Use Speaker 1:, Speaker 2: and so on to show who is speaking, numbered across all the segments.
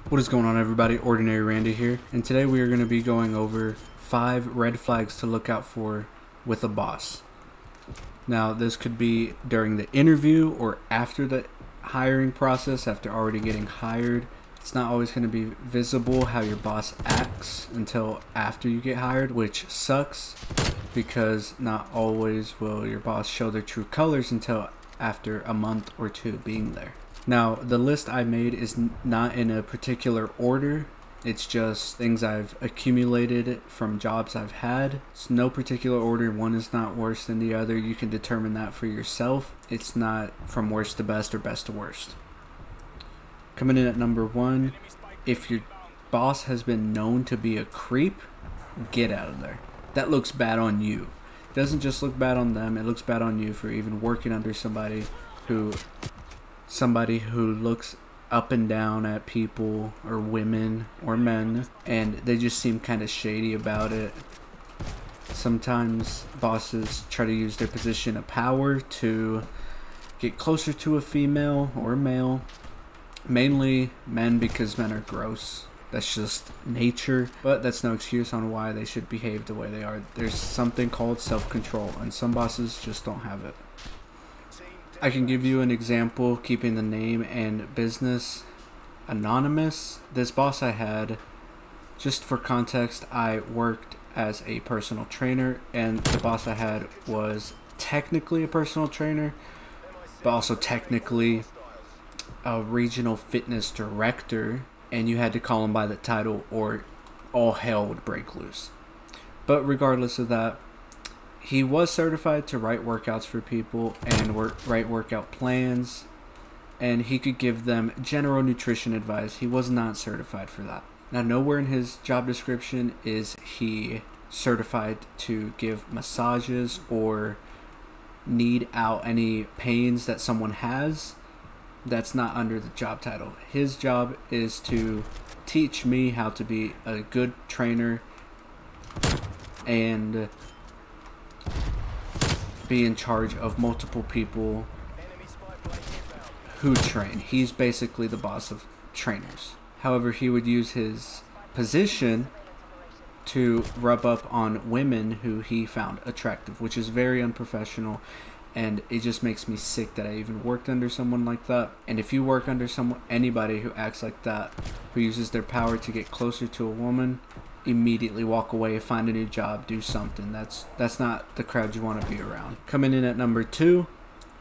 Speaker 1: What is going on, everybody? Ordinary Randy here, and today we are going to be going over 5 red flags to look out for with a boss. Now, this could be during the interview or after the hiring process, after already getting hired. It's not always going to be visible how your boss acts until after you get hired, which sucks because not always will your boss show their true colors until after a month or two being there. Now, the list I made is not in a particular order. It's just things I've accumulated from jobs I've had. It's no particular order. One is not worse than the other. You can determine that for yourself. It's not from worst to best or best to worst. Coming in at number 1, if your boss has been known to be a creep, get out of there. That looks bad on you. It doesn't just look bad on them, it looks bad on you for even working under somebody who looks up and down at people or women or men, and they just seem kind of shady about it. Sometimes bosses try to use their position of power to get closer to a female or male, mainly men, because men are gross. That's just nature, but that's no excuse on why they should behave the way they are. There's something called self-control, and some bosses just don't have it. I can give you an example, keeping the name and business anonymous. This boss I had, just for context, I worked as a personal trainer, and the boss I had was technically a personal trainer, but also technically a regional fitness director, and you had to call him by the title or all hell would break loose. But regardless of that, he was certified to write workouts for people and write workout plans, and he could give them general nutrition advice. He was not certified for that. Now, nowhere in his job description is he certified to give massages or knead out any pains that someone has. That's not under the job title. His job is to teach me how to be a good trainer and be in charge of multiple people who train. He's basically the boss of trainers. However, he would use his position to rub up on women who he found attractive, which is very unprofessional, and it just makes me sick that I even worked under someone like that. And if you work under anybody who acts like that, who uses their power to get closer to a woman, immediately walk away, find a new job, do something. That's not the crowd you want to be around. Coming in at number 2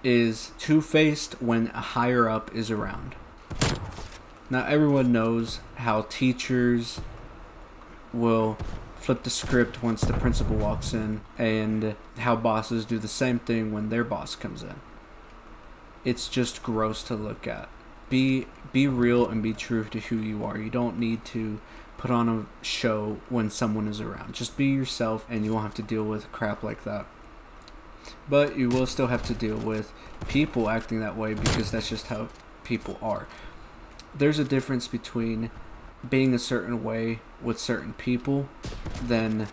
Speaker 1: is two-faced when a higher up is around. Now, everyone knows how teachers will flip the script once the principal walks in, and how bosses do the same thing when their boss comes in. It's just gross to look at. Be real and be true to who you are. You don't need to put on a show when someone is around. Just be yourself, and you won't have to deal with crap like that. But you will still have to deal with people acting that way, because that's just how people are. There's a difference between being a certain way with certain people than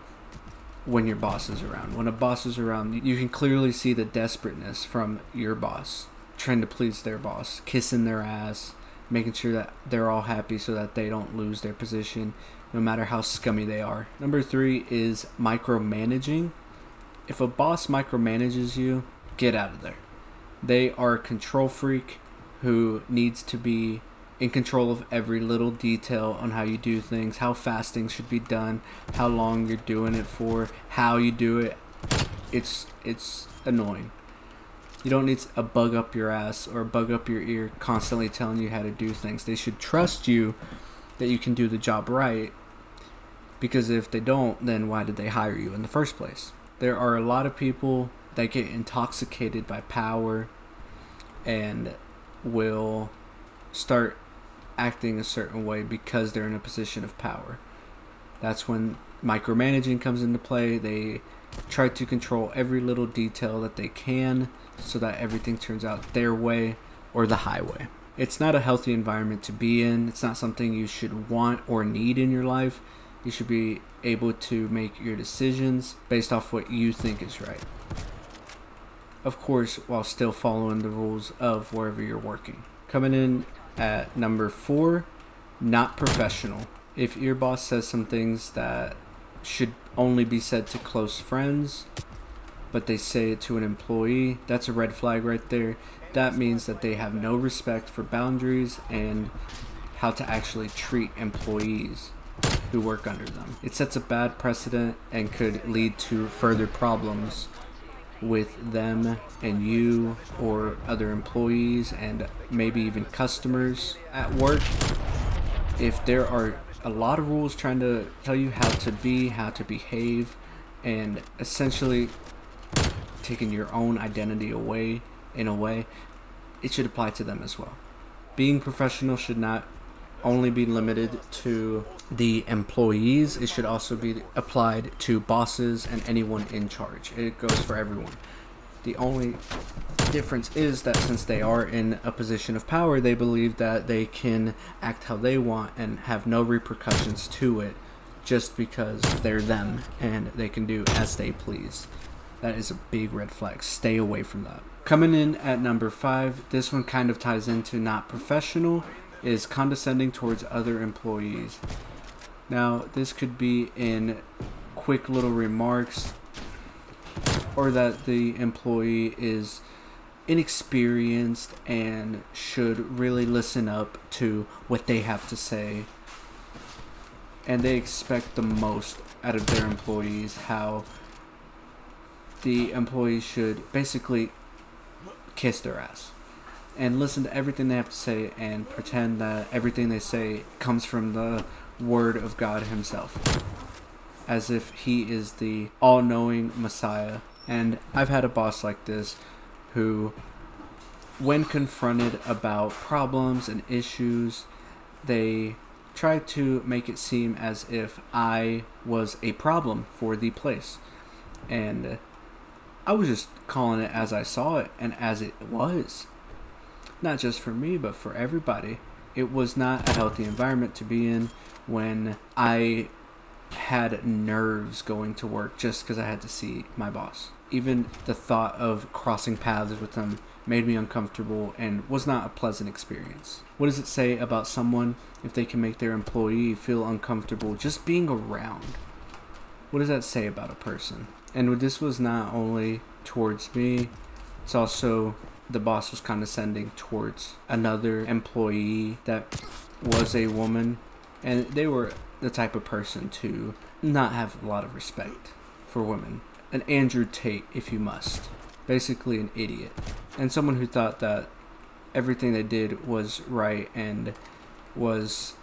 Speaker 1: when your boss is around. When a boss is around, you can clearly see the desperateness from your boss, trying to please their boss, kissing their ass, making sure that they're all happy so that they don't lose their position, no matter how scummy they are. Number 3 is micromanaging. If a boss micromanages you, get out of there. They are a control freak who needs to be in control of every little detail on how you do things, how fast things should be done, how long you're doing it for, how you do it. It's annoying. You don't need a bug up your ass or a bug up your ear constantly telling you how to do things. They should trust you that you can do the job right, because if they don't, then why did they hire you in the first place? There are a lot of people that get intoxicated by power and will start acting a certain way because they're in a position of power. That's when micromanaging comes into play. They try to control every little detail that they can so that everything turns out their way or the highway. It's not a healthy environment to be in. It's not something you should want or need in your life. You should be able to make your decisions based off what you think is right. Of course, while still following the rules of wherever you're working. Coming in at number 4 Not professional. If your boss says some things that should only be said to close friends, but they say it to an employee, that's a red flag right there. That means that they have no respect for boundaries and how to actually treat employees who work under them. It sets a bad precedent and could lead to further problems with them and you or other employees and maybe even customers at work. If there are a lot of rules trying to tell you how to be, how to behave, and essentially taking your own identity away in a way, it should apply to them as well. Being professional should not only be limited to the employees, it should also be applied to bosses and anyone in charge. It goes for everyone. The only difference is that since they are in a position of power, they believe that they can act how they want and have no repercussions to it just because they're them and they can do as they please. That is a big red flag. Stay away from that. Coming in at number 5, this one kind of ties into not professional, is condescending towards other employees. Now, this could be in quick little remarks, or that the employee is inexperienced and should really listen up to what they have to say, and they expect the most out of their employees, how the employees should basically kiss their ass and listen to everything they have to say and pretend that everything they say comes from the word of God himself, as if he is the all-knowing Messiah. And I've had a boss like this who, when confronted about problems and issues, they try to make it seem as if I was a problem for the place. And I was just calling it as I saw it and as it was. Not just for me, but for everybody. It was not a healthy environment to be in when I had nerves going to work just because I had to see my boss. Even the thought of crossing paths with them made me uncomfortable and was not a pleasant experience. What does it say about someone if they can make their employee feel uncomfortable just being around? What does that say about a person? And this was not only towards me, it's also the boss was condescending towards another employee that was a woman, and they were the type of person to not have a lot of respect for women. An Andrew Tate, if you must. Basically an idiot. And someone who thought that everything they did was right and was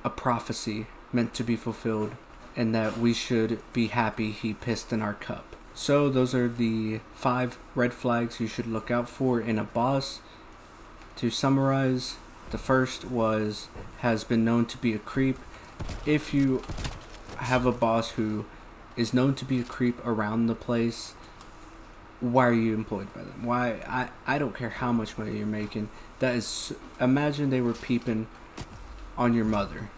Speaker 1: a prophecy meant to be fulfilled, and that we should be happy he pissed in our cup. So those are the 5 red flags you should look out for in a boss. To summarize, the first was has been known to be a creep. If you have a boss who is known to be a creep around the place, why are you employed by them? Why? I don't care how much money you're making. That is, imagine they were peeping on your mother.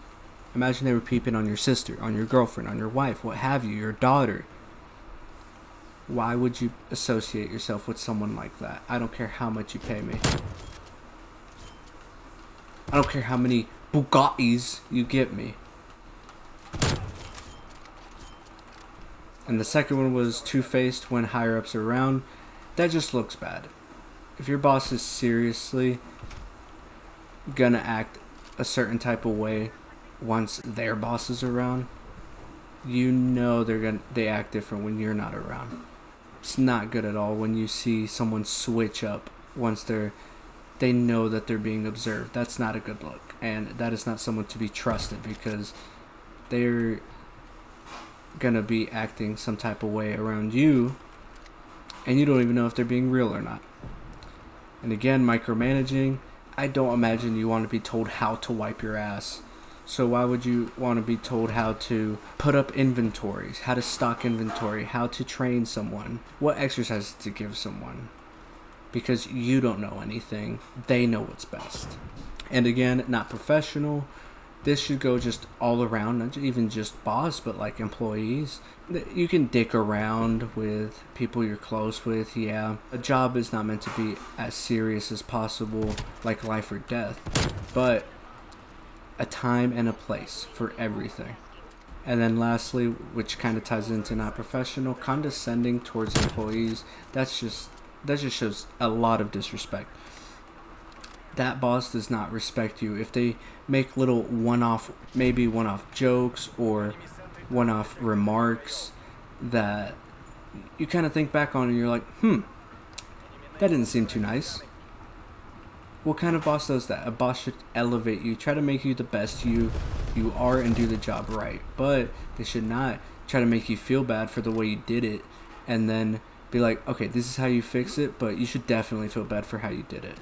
Speaker 1: Imagine they were peeping on your sister, on your girlfriend, on your wife, what have you, your daughter. Why would you associate yourself with someone like that? I don't care how much you pay me. I don't care how many Bugattis you get me. And the second one was two-faced when higher-ups are around. That just looks bad. If your boss is seriously gonna act a certain type of way once their boss is around, you know they act different when you're not around. It's not good at all when you see someone switch up once they know that they're being observed. That's not a good look, and that is not someone to be trusted, because they're gonna be acting some type of way around you and you don't even know if they're being real or not. And again, micromanaging, I don't imagine you want to be told how to wipe your ass. So why would you want to be told how to put up inventories, how to stock inventory, how to train someone, what exercises to give someone? Because you don't know anything. They know what's best. And again, not professional. This should go just all around, not even just boss, but like employees. You can dick around with people you're close with, yeah. A job is not meant to be as serious as possible, like life or death. But a time and a place for everything. And then lastly, which kind of ties into not professional, condescending towards employees. That just shows a lot of disrespect. That boss does not respect you if they make little one-off jokes or one-off remarks that you kind of think back on and you're like, that didn't seem too nice. What kind of boss does that? A boss should elevate you, try to make you the best you are, and do the job right. But they should not try to make you feel bad for the way you did it and then be like, okay, this is how you fix it, but you should definitely feel bad for how you did it.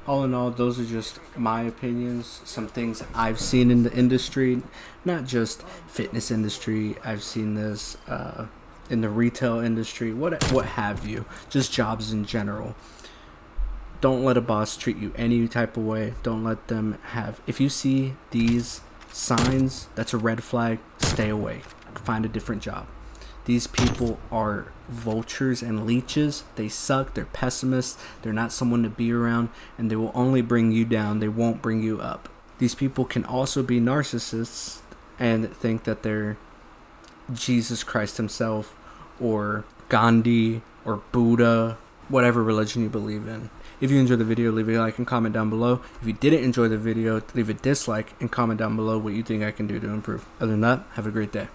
Speaker 1: All in all, those are just my opinions, some things I've seen in the industry, not just fitness industry. I've seen this in the retail industry, what have you, just jobs in general. Don't let a boss treat you any type of way. Don't let them have, if you see these signs, that's a red flag. Stay away. Find a different job. These people are vultures and leeches. They suck. They're pessimists. They're not someone to be around, and they will only bring you down. They won't bring you up. These people can also be narcissists and think that they're Jesus Christ himself or Gandhi or Buddha, whatever religion you believe in. If you enjoyed the video, leave a like and comment down below. If you didn't enjoy the video, leave a dislike and comment down below what you think I can do to improve. Other than that, have a great day.